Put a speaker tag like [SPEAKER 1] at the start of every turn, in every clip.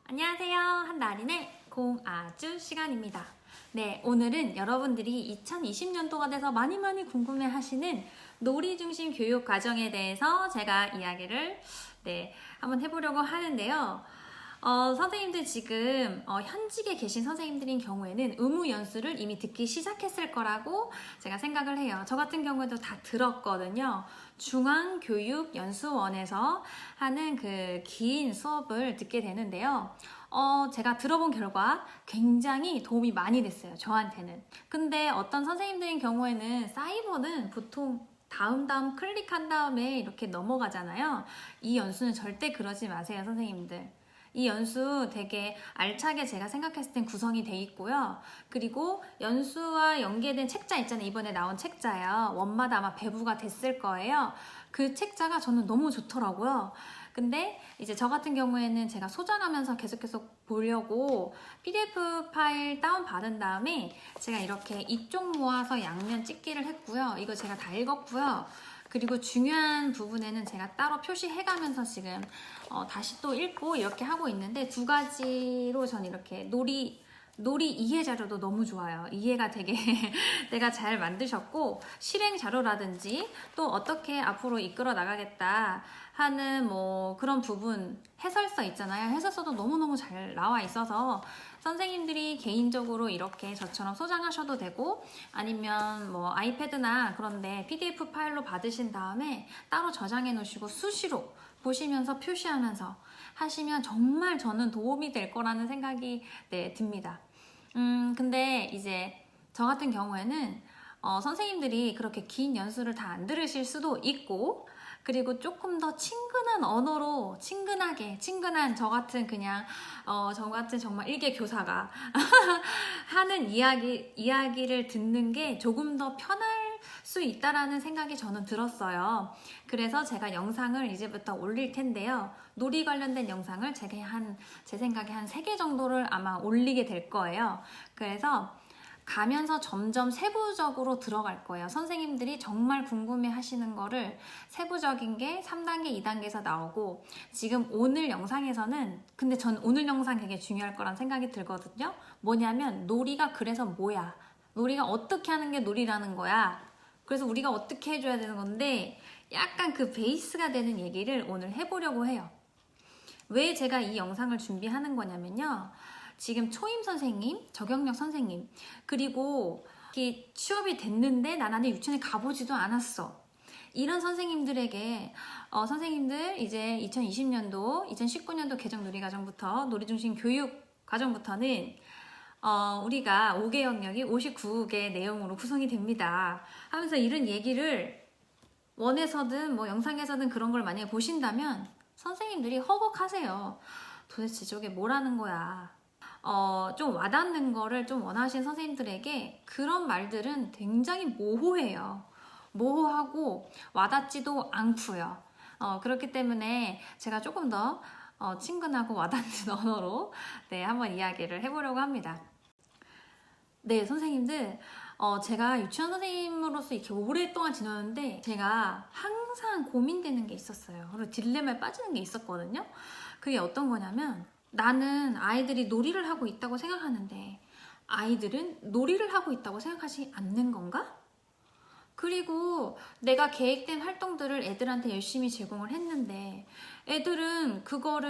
[SPEAKER 1] 안녕하세요. 한나린의 공아주 시간입니다. 네, 오늘은 여러분들이 2020년도가 돼서 많이 궁금해 하시는 놀이 중심 교육 과정에 대해서 제가 이야기를 한번 해보려고 하는데요. 선생님들 지금 현직에 계신 선생님들인 경우에는 의무 연수를 이미 듣기 시작했을 거라고 제가 생각을 해요. 저 같은 경우에도 다 들었거든요. 중앙교육연수원에서 하는 그 긴 수업을 듣게 되는데요. 제가 들어본 결과 굉장히 도움이 많이 됐어요. 저한테는. 근데 어떤 선생님들인 경우에는 사이버는 보통 다음 클릭한 다음에 이렇게 넘어가잖아요. 이 연수는 절대 그러지 마세요, 선생님들. 이 연수 되게 알차게 제가 생각했을 땐 구성이 돼 있고요. 그리고 연수와 연계된 책자 있잖아요. 이번에 나온 책자요. 원마다 아마 배부가 됐을 거예요. 그 책자가 저는 너무 좋더라고요. 근데 이제 저 같은 경우에는 제가 소장하면서 계속 보려고 PDF 파일 다운받은 다음에 제가 이렇게 이쪽 모아서 양면 찍기를 했고요. 이거 제가 다 읽었고요. 그리고 중요한 부분에는 제가 따로 표시해가면서 지금 다시 또 읽고 이렇게 하고 있는데, 두 가지로 전 이렇게 놀이 이해 자료도 너무 좋아요. 이해가 되게 내가 잘 만드셨고, 실행 자료라든지 또 어떻게 앞으로 이끌어 나가겠다 하는 뭐 그런 부분, 해설서 있잖아요. 해설서도 너무너무 잘 나와 있어서 선생님들이 개인적으로 이렇게 저처럼 소장하셔도 되고, 아니면 뭐 아이패드나 그런데 PDF 파일로 받으신 다음에 따로 저장해 놓으시고 수시로 보시면서 표시하면서 하시면 정말 저는 도움이 될 거라는 생각이 듭니다. 근데 이제 저 같은 경우에는 선생님들이 그렇게 긴 연수를 다 안 들으실 수도 있고, 그리고 조금 더 친근한 언어로 친근한 저 같은 정말 일개 교사가 하는 이야기를 듣는 게 조금 더 편할 수 있다라는 생각이 저는 들었어요. 그래서 제가 영상을 이제부터 올릴 텐데요. 놀이 관련된 영상을 제 생각에 한 3개 정도를 아마 올리게 될 거예요. 그래서 가면서 점점 세부적으로 들어갈 거예요. 선생님들이 정말 궁금해 하시는 거를 세부적인 게 3단계, 2단계에서 나오고, 지금 오늘 영상에서는, 근데 전 오늘 영상 되게 중요할 거란 생각이 들거든요. 뭐냐면 놀이가 그래서 뭐야? 놀이가 어떻게 하는 게 놀이라는 거야? 그래서 우리가 어떻게 해줘야 되는 건데, 약간 그 베이스가 되는 얘기를 오늘 해보려고 해요. 왜 제가 이 영상을 준비하는 거냐면요. 지금 초임 선생님, 저경력 선생님, 그리고 취업이 됐는데 난 아직 유치원에 가보지도 않았어. 이런 선생님들에게 선생님들 이제 2020년도, 2019년도 개정 놀이과정부터 놀이중심 교육과정부터는 우리가 5개 영역이 59개 내용으로 구성이 됩니다 하면서 이런 얘기를 원에서든 뭐 영상에서든 그런 걸 만약에 보신다면 선생님들이 허걱하세요. 도대체 저게 뭐라는 거야. 좀 와닿는 거를 좀 원하시는 선생님들에게 그런 말들은 굉장히 모호해요. 모호하고 와닿지도 않고요. 그렇기 때문에 제가 조금 더 친근하고 와닿는 언어로 한번 이야기를 해보려고 합니다. 네, 선생님들, 제가 유치원 선생님으로서 이렇게 오랫동안 지냈는데 제가 항상 고민되는 게 있었어요. 그리고 딜레마에 빠지는 게 있었거든요. 그게 어떤 거냐면, 나는 아이들이 놀이를 하고 있다고 생각하는데 아이들은 놀이를 하고 있다고 생각하지 않는 건가? 그리고 내가 계획된 활동들을 애들한테 열심히 제공을 했는데 애들은 그거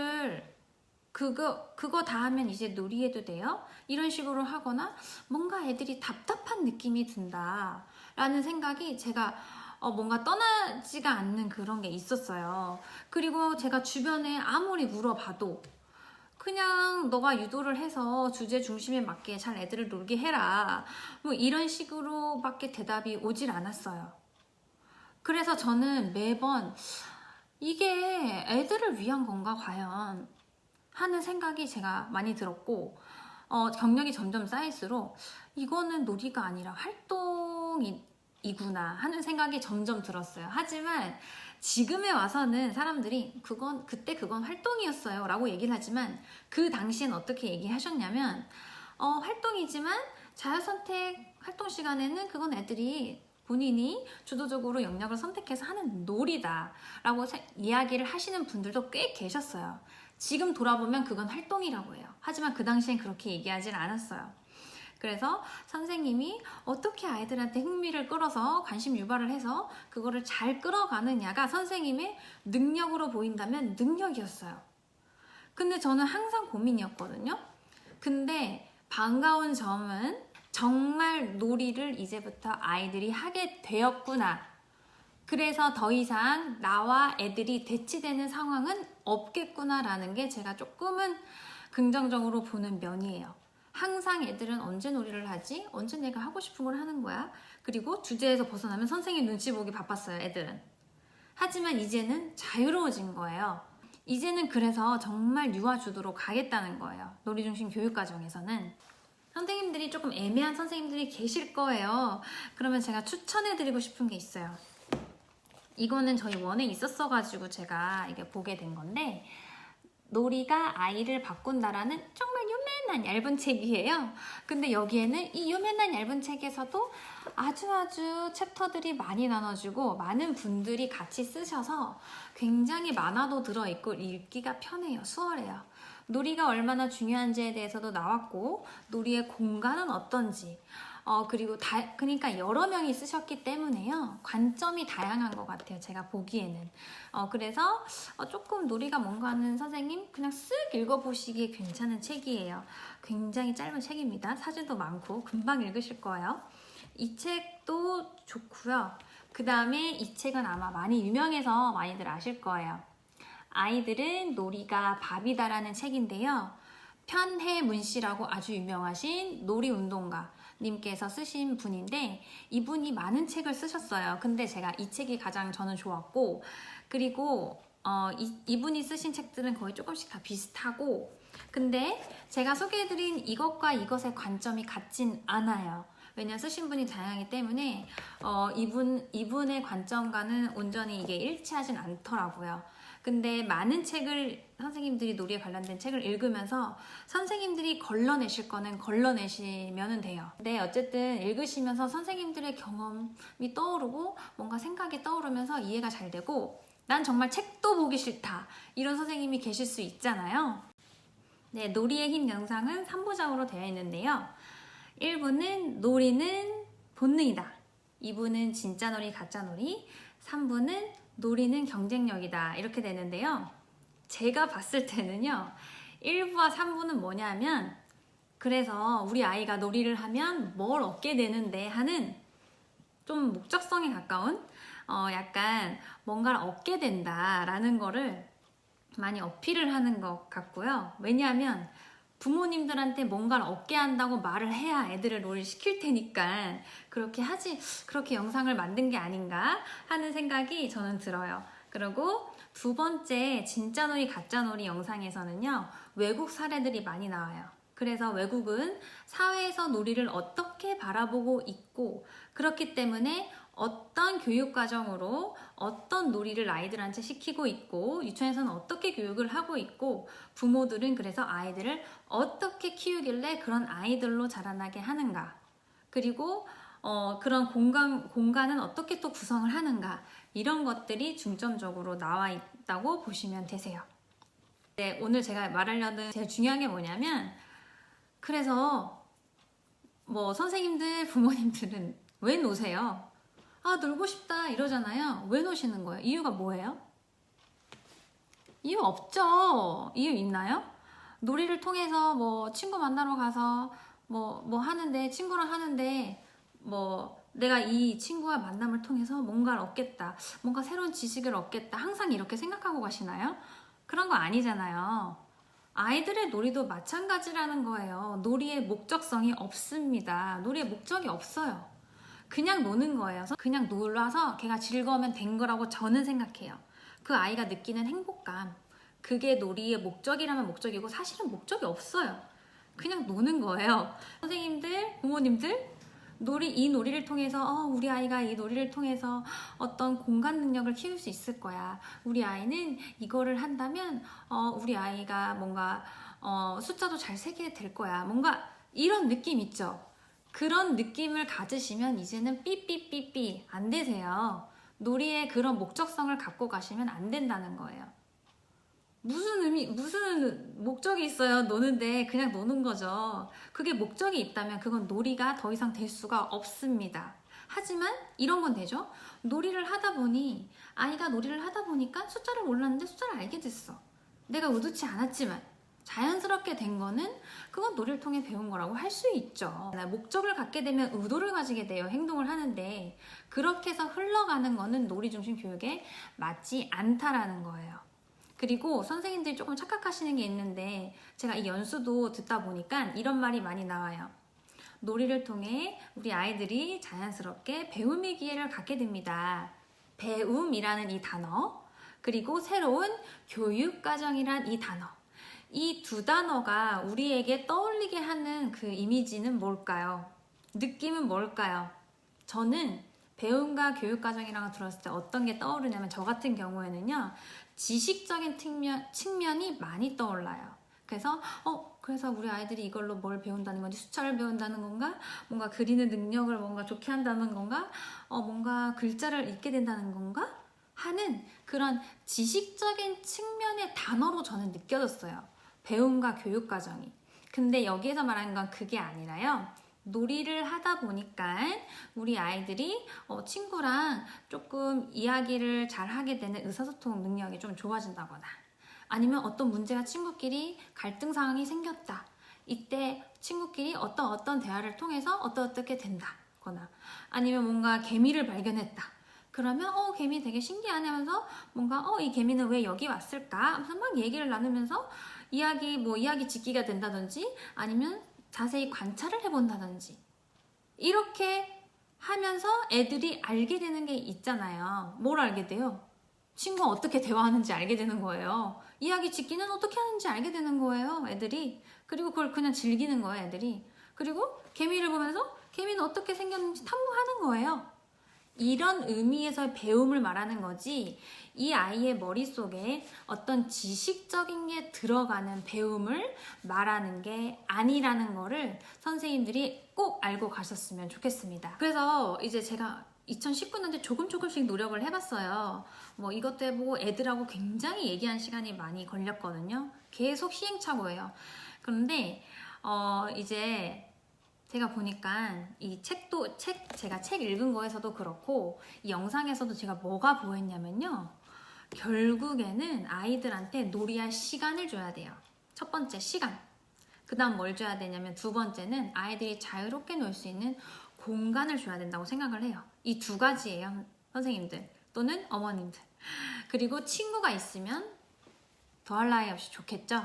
[SPEAKER 1] 다 하면 이제 놀이해도 돼요? 이런 식으로 하거나 뭔가 애들이 답답한 느낌이 든다 라는 생각이 제가 뭔가 떠나지가 않는 그런 게 있었어요. 그리고 제가 주변에 아무리 물어봐도 그냥 너가 유도를 해서 주제 중심에 맞게 잘 애들을 놀게 해라, 뭐 이런 식으로밖에 대답이 오질 않았어요. 그래서 저는 매번 이게 애들을 위한 건가 과연 하는 생각이 제가 많이 들었고, 경력이 점점 쌓일수록 이거는 놀이가 아니라 활동이구나 하는 생각이 점점 들었어요. 하지만 지금에 와서는 사람들이 그때 그건 활동이었어요 라고 얘기를 하지만, 그 당시엔 어떻게 얘기하셨냐면 활동이지만 자유선택 활동 시간에는 그건 애들이 본인이 주도적으로 영역을 선택해서 하는 놀이다 라고 이야기를 하시는 분들도 꽤 계셨어요. 지금 돌아보면 그건 활동이라고 해요. 하지만 그 당시엔 그렇게 얘기하진 않았어요. 그래서 선생님이 어떻게 아이들한테 흥미를 끌어서 관심 유발을 해서 그거를 잘 끌어가느냐가 선생님의 능력으로 보인다면 능력이었어요. 근데 저는 항상 고민이었거든요. 근데 반가운 점은 정말 놀이를 이제부터 아이들이 하게 되었구나. 그래서 더 이상 나와 애들이 대치되는 상황은 없겠구나라는 게 제가 조금은 긍정적으로 보는 면이에요. 항상 애들은 언제 놀이를 하지? 언제 내가 하고 싶은 걸 하는 거야? 그리고 주제에서 벗어나면 선생님 눈치 보기 바빴어요, 애들은. 하지만 이제는 자유로워진 거예요. 이제는 그래서 정말 유아주도로 가겠다는 거예요. 놀이중심 교육과정에서는. 선생님들이 조금 애매한 선생님들이 계실 거예요. 그러면 제가 추천해드리고 싶은 게 있어요. 이거는 저희 원에 있었어가지고 제가 이게 보게 된 건데, 놀이가 아이를 바꾼다라는 정말 요맨한 얇은 책이에요. 근데 여기에는 이 요맨한 얇은 책에서도 아주 챕터들이 많이 나눠지고 많은 분들이 같이 쓰셔서 굉장히 만화도 들어있고 읽기가 편해요. 수월해요. 놀이가 얼마나 중요한지에 대해서도 나왔고, 놀이의 공간은 어떤지, 그리고 그러니까 여러 명이 쓰셨기 때문에요. 관점이 다양한 것 같아요. 제가 보기에는. 그래서 조금 놀이가 뭔가 하는 선생님 그냥 쓱 읽어보시기에 괜찮은 책이에요. 굉장히 짧은 책입니다. 사진도 많고 금방 읽으실 거예요. 이 책도 좋고요. 그 다음에 이 책은 아마 많이 유명해서 많이들 아실 거예요. 아이들은 놀이가 밥이다라는 책인데요. 편혜문 씨라고 아주 유명하신 놀이운동가 님께서 쓰신 분인데, 이분이 많은 책을 쓰셨어요. 근데 제가 이 책이 가장 저는 좋았고, 그리고 이분이 쓰신 책들은 거의 조금씩 다 비슷하고, 근데 제가 소개해드린 이것과 이것의 관점이 같진 않아요. 왜냐면 쓰신 분이 다양하기 때문에 이분의 관점과는 온전히 이게 일치하진 않더라고요. 근데 많은 책을 선생님들이 놀이에 관련된 책을 읽으면서 선생님들이 걸러내실 거는 걸러내시면 돼요. 근데 어쨌든 읽으시면서 선생님들의 경험이 떠오르고 뭔가 생각이 떠오르면서 이해가 잘 되고, 난 정말 책도 보기 싫다 이런 선생님이 계실 수 있잖아요. 네, 놀이의 힘 영상은 3부작으로 되어 있는데요. 1부는 놀이는 본능이다, 2부는 진짜 놀이 가짜 놀이, 3부는 놀이는 경쟁력이다 이렇게 되는데요. 제가 봤을 때는요, 1부와 3부는 뭐냐면, 그래서 우리 아이가 놀이를 하면 뭘 얻게 되는데 하는 좀 목적성에 가까운 약간 뭔가를 얻게 된다라는 거를 많이 어필을 하는 것 같고요. 왜냐하면 부모님들한테 뭔가를 얻게 한다고 말을 해야 애들을 놀이를 시킬 테니까 그렇게 영상을 만든 게 아닌가 하는 생각이 저는 들어요. 그리고 두 번째 진짜 놀이 가짜 놀이 영상에서는요, 외국 사례들이 많이 나와요. 그래서 외국은 사회에서 놀이를 어떻게 바라보고 있고, 그렇기 때문에 어떤 교육 과정으로 어떤 놀이를 아이들한테 시키고 있고, 유치원에서는 어떻게 교육을 하고 있고, 부모들은 그래서 아이들을 어떻게 키우길래 그런 아이들로 자라나게 하는가, 그리고 그런 공간은 어떻게 또 구성을 하는가, 이런 것들이 중점적으로 나와 있다고 보시면 되세요. 네, 오늘 제가 말하려는 제일 중요한 게 뭐냐면, 그래서 뭐 선생님들, 부모님들은 왜 노세요? 아, 놀고 싶다 이러잖아요. 왜 노시는 거예요? 이유가 뭐예요? 이유 없죠. 이유 있나요? 놀이를 통해서 뭐 친구 만나러 가서 뭐 하는데, 친구랑 하는데 뭐 내가 이 친구와 만남을 통해서 뭔가를 얻겠다, 뭔가 새로운 지식을 얻겠다, 항상 이렇게 생각하고 가시나요? 그런 거 아니잖아요. 아이들의 놀이도 마찬가지라는 거예요. 놀이의 목적성이 없습니다. 놀이의 목적이 없어요. 그냥 노는 거예요. 그냥 놀아서 걔가 즐거우면 된 거라고 저는 생각해요. 그 아이가 느끼는 행복감, 그게 놀이의 목적이라면 목적이고, 사실은 목적이 없어요. 그냥 노는 거예요. 선생님들, 부모님들, 이 놀이를 통해서 우리 아이가 이 놀이를 통해서 어떤 공간 능력을 키울 수 있을 거야. 우리 아이는 이거를 한다면 우리 아이가 뭔가 숫자도 잘 세게 될 거야. 뭔가 이런 느낌 있죠. 그런 느낌을 가지시면 이제는 삐삐삐삐 안 되세요. 놀이의 그런 목적성을 갖고 가시면 안 된다는 거예요. 무슨 목적이 있어요? 노는데 그냥 노는 거죠. 그게 목적이 있다면 그건 놀이가 더 이상 될 수가 없습니다. 하지만 이런 건 되죠. 아이가 놀이를 하다 보니까 숫자를 몰랐는데 숫자를 알게 됐어. 내가 의도치 않았지만 자연스럽게 된 거는 그건 놀이를 통해 배운 거라고 할 수 있죠. 목적을 갖게 되면 의도를 가지게 돼요. 행동을 하는데 그렇게 해서 흘러가는 거는 놀이 중심 교육에 맞지 않다라는 거예요. 그리고 선생님들이 조금 착각하시는 게 있는데 제가 이 연수도 듣다 보니까 이런 말이 많이 나와요. 놀이를 통해 우리 아이들이 자연스럽게 배움의 기회를 갖게 됩니다. 배움이라는 이 단어, 그리고 새로운 교육과정이란 이 단어. 이 두 단어가 우리에게 떠올리게 하는 그 이미지는 뭘까요? 느낌은 뭘까요? 저는 배움과 교육과정이라고 들었을 때 어떤 게 떠오르냐면 저 같은 경우에는요. 지식적인 측면이 많이 떠올라요. 그래서 우리 아이들이 이걸로 뭘 배운다는 건지, 숫자를 배운다는 건가? 뭔가 그리는 능력을 뭔가 좋게 한다는 건가? 뭔가 글자를 읽게 된다는 건가? 하는 그런 지식적인 측면의 단어로 저는 느껴졌어요. 배움과 교육과정이. 근데 여기에서 말하는 건 그게 아니라요. 놀이를 하다 보니까 우리 아이들이 친구랑 조금 이야기를 잘 하게 되는 의사소통 능력이 좀 좋아진다거나 아니면 어떤 문제가 친구끼리 갈등 상황이 생겼다. 이때 친구끼리 어떤 대화를 통해서 어떻게 된다거나 아니면 뭔가 개미를 발견했다. 그러면 개미 되게 신기하네 하면서 뭔가 이 개미는 왜 여기 왔을까? 하면서 막 얘기를 나누면서 이야기 짓기가 된다든지 아니면 자세히 관찰을 해본다든지 이렇게 하면서 애들이 알게 되는 게 있잖아요. 뭘 알게 돼요? 친구가 어떻게 대화하는지 알게 되는 거예요. 이야기 짓기는 어떻게 하는지 알게 되는 거예요. 애들이. 그리고 그걸 그냥 즐기는 거예요. 애들이. 그리고 개미를 보면서 개미는 어떻게 생겼는지 탐구하는 거예요. 이런 의미에서 배움을 말하는 거지 이 아이의 머릿속에 어떤 지식적인 게 들어가는 배움을 말하는 게 아니라는 거를 선생님들이 꼭 알고 가셨으면 좋겠습니다. 그래서 이제 제가 2019년도에 조금씩 노력을 해봤어요. 이것도 해보고 애들하고 굉장히 얘기한 시간이 많이 걸렸거든요. 계속 시행착오예요. 그런데 이제 제가 보니까 이 제가 책 읽은 거에서도 그렇고 이 영상에서도 제가 뭐가 보였냐면요. 결국에는 아이들한테 놀이할 시간을 줘야 돼요. 첫 번째 시간. 그 다음 뭘 줘야 되냐면 두 번째는 아이들이 자유롭게 놀 수 있는 공간을 줘야 된다고 생각을 해요. 이 두 가지예요. 선생님들 또는 어머님들. 그리고 친구가 있으면 더할 나위 없이 좋겠죠.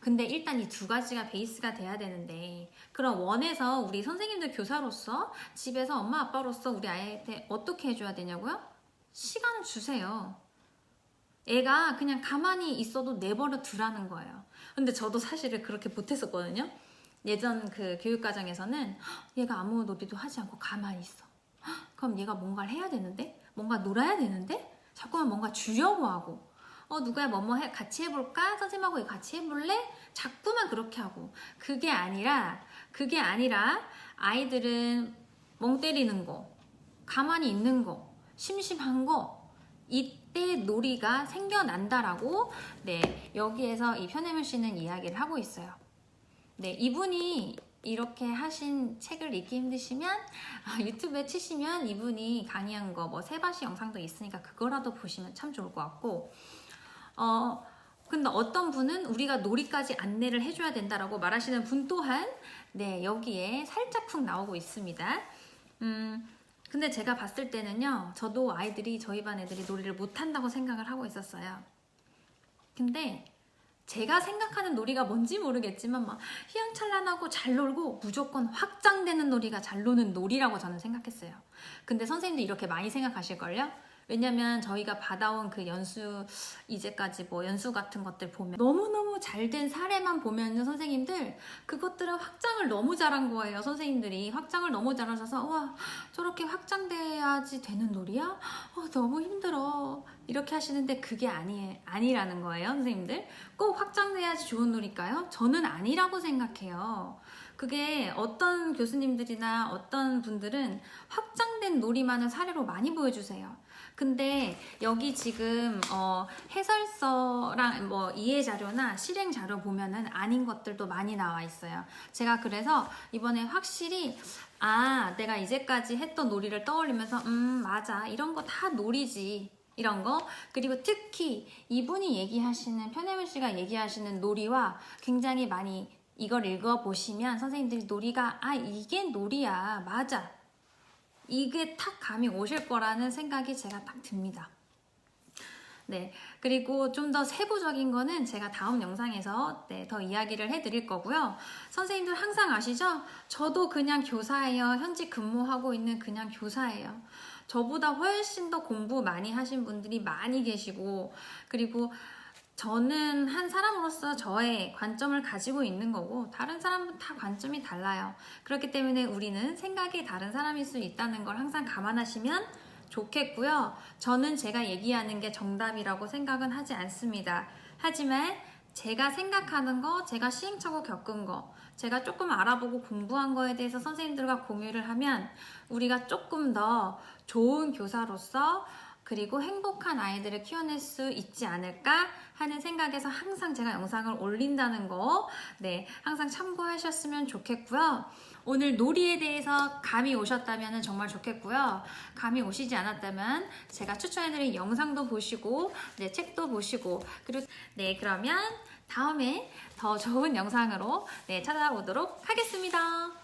[SPEAKER 1] 근데 일단 이 두 가지가 베이스가 돼야 되는데 그런 원에서 우리 선생님들 교사로서 집에서 엄마 아빠로서 우리 아이한테 어떻게 해줘야 되냐고요? 시간을 주세요. 애가 그냥 가만히 있어도 내버려 두라는 거예요. 근데 저도 사실은 그렇게 못했었거든요. 예전 그 교육과정에서는 얘가 아무 놀이도 하지 않고 가만히 있어. 그럼 얘가 뭔가를 해야 되는데? 뭔가 놀아야 되는데? 자꾸만 뭔가 주려고 하고 누구야 같이 해볼까? 선생님하고 같이 해볼래? 자꾸만 그렇게 하고 그게 아니라 아이들은 멍 때리는 거 가만히 있는 거 심심한 거 이때 놀이가 생겨난다라고 여기에서 이 편혜면 씨는 이야기를 하고 있어요. 이분이 이렇게 하신 책을 읽기 힘드시면 유튜브에 치시면 이분이 강의한 거 세바시 영상도 있으니까 그거라도 보시면 참 좋을 것 같고 근데 어떤 분은 우리가 놀이까지 안내를 해줘야 된다라고 말하시는 분 또한 여기에 살짝 쿵 나오고 있습니다. 근데 제가 봤을 때는요, 저도 저희 반 애들이 놀이를 못한다고 생각을 하고 있었어요. 근데 제가 생각하는 놀이가 뭔지 모르겠지만 막 휘황찬란하고 잘 놀고 무조건 확장되는 놀이가 잘 노는 놀이라고 저는 생각했어요. 근데 선생님도 이렇게 많이 생각하실걸요? 왜냐면 저희가 받아온 그 연수 이제까지 연수 같은 것들 보면 너무너무 잘 된 사례만 보면 선생님들 그것들은 확장을 너무 잘한 거예요. 선생님들이 확장을 너무 잘하셔서 와 저렇게 확장돼야지 되는 놀이야? 너무 힘들어 이렇게 하시는데 그게 아니라는 거예요. 선생님들 꼭 확장돼야지 좋은 놀일까요? 저는 아니라고 생각해요. 그게 어떤 교수님들이나 어떤 분들은 확장된 놀이만을 사례로 많이 보여주세요. 근데 여기 지금 해설서랑 뭐 이해 자료나 실행 자료 보면은 아닌 것들도 많이 나와 있어요. 제가 그래서 이번에 확실히 내가 이제까지 했던 놀이를 떠올리면서 맞아, 이런 거 다 놀이지, 이런 거. 그리고 특히 이분이 얘기하시는, 편혜문 씨가 얘기하시는 놀이와 굉장히 많이 이걸 읽어보시면 선생님들이 놀이가 이게 놀이야, 맞아, 이게 탁 감이 오실 거라는 생각이 제가 딱 듭니다. 네, 그리고 좀 더 세부적인 거는 제가 다음 영상에서 더 이야기를 해드릴 거고요. 선생님들 항상 아시죠? 저도 그냥 교사예요. 현직 근무하고 있는 그냥 교사예요. 저보다 훨씬 더 공부 많이 하신 분들이 많이 계시고, 그리고 저는 한 사람으로서 저의 관점을 가지고 있는 거고 다른 사람은 다 관점이 달라요. 그렇기 때문에 우리는 생각이 다른 사람일 수 있다는 걸 항상 감안하시면 좋겠고요. 저는 제가 얘기하는 게 정답이라고 생각은 하지 않습니다. 하지만 제가 생각하는 거, 제가 시행착오 겪은 거, 제가 조금 알아보고 공부한 거에 대해서 선생님들과 공유를 하면 우리가 조금 더 좋은 교사로서 그리고 행복한 아이들을 키워낼 수 있지 않을까 하는 생각에서 항상 제가 영상을 올린다는 거, 항상 참고하셨으면 좋겠고요. 오늘 놀이에 대해서 감이 오셨다면 정말 좋겠고요. 감이 오시지 않았다면 제가 추천해드린 영상도 보시고, 책도 보시고, 그리고 그러면 다음에 더 좋은 영상으로 찾아오도록 하겠습니다.